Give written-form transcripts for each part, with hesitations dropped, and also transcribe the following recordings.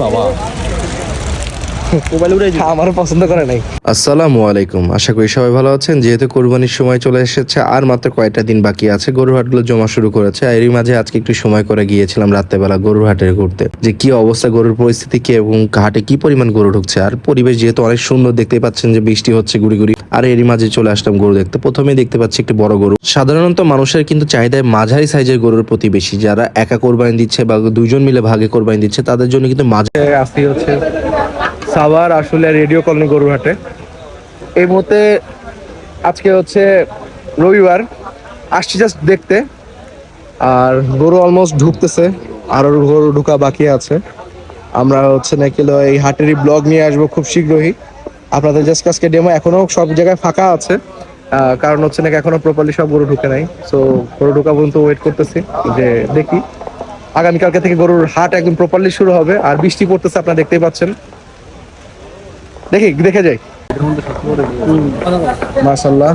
বাবা আমারও পছন্দ করে নাই। আসসালামু আলাইকুম, আশা করি সবাই ভালো আছেন। যেহেতু কোরবানির সময় চলে এসেছে আর মাত্র কয়েকটা দিন বাকি আছে, গরুর হাটগুলো জমা শুরু করেছে। এরই মাঝে আজকে একটু সময় করে গিয়েছিলাম রাত্রেবেলা গরুর হাটে ঘুরতে, যে কি অবস্থা, গরুর পরিস্থিতি কি এবং হাটে কি পরিমাণ গরু ঢুকছে। আর পরিবেশ যেহেতু অনেক সুন্দর, দেখতে পাচ্ছেন যে বৃষ্টি হচ্ছে গুড়ি গুড়ি। আর এরই মাঝে চলে আসলাম গরু দেখতে। প্রথমেই দেখতে পাচ্ছি একটি বড় গরু। সাধারণত মানুষের কিন্তু চাহিদায় মাঝারি সাইজের গরুর প্রতি বেশি। যারা একা কোরবানি দিচ্ছে বা দুইজন মিলে ভাগে কোরবানি দিচ্ছে, তাদের জন্য কিন্তু আসি হচ্ছে সাভার আসলে রেডিও কলোনি গরুরহাটে। এই মুহূর্তে আজকে হচ্ছে রবিবার, আসছি জাস্ট দেখতে। আর গরু অলমোস্ট ঢুকতেছে, আরো গরু ঢুকা বাকি আছে। আমরা হচ্ছে নাকি এই হাটেরই ব্লগ নিয়ে আসবো খুব শীঘ্রই আপনাদের। জাস্ট আজকে ডেমো, এখনো সব জায়গায় ফাঁকা আছে, কারণ হচ্ছে নাকি এখনো প্রপারলি সব গরু ঢুকে নাই। সো গরু ঢুকা পর্যন্ত ওয়েট করতেছি, যে দেখি আগামীকালকে থেকে গরুর হাট একদম প্রপারলি শুরু হবে। আর বৃষ্টি পড়তেছে, আপনারা দেখতেই পাচ্ছেন। দেখে যাই। মাশাআল্লাহ,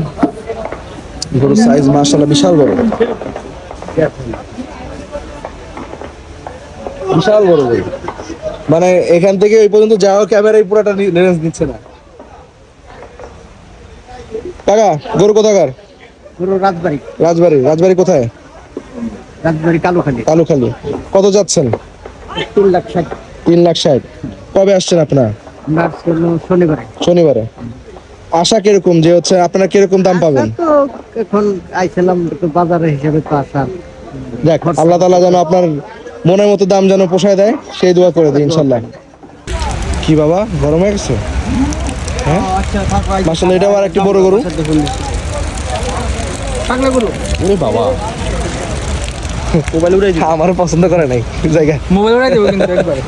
গরুর সাইজ মাশাআল্লাহ বিশাল বড়, বিশাল বড় গরু। মানে এখান থেকে এই পর্যন্ত যাওয়া ক্যামেরায় পুরোটা রেঞ্জ দিচ্ছে না। কাকা, গরু কোথাকার? গরু রাজবাড়ি। রাজবাড়ি কোথায়? রাজবাড়ি কালুখালী। কালুখালী। কত যাচ্ছেন? 3,60,000। 3,60,000। কবে আসছেন আপনারা? আমরা আসছিলাম শনিবারে। আশা কিরকম, যে হচ্ছে আপনারা কিরকম দাম পাবেন? তো এখন আইছিলাম একটু বাজারের হিসেবে, তো আসা। দেখ, আল্লাহ তাআলা যেন আপনার মনের মতো দাম যেন পোষায় দেয়, সেই দোয়া করে দিই ইনশাল্লাহ। কি বাবা, গরম হয়ে গেছে? হ্যাঁ মাশাআল্লাহ, এটাও আর একটি বড় গরু। পাগলা গরু। ওরে বাবা, মোবাইল উড়াই দিই। আমারও পছন্দ করে নাই জায়গা। মোবাইল উড়াই দেবো কিন্তু একবারে।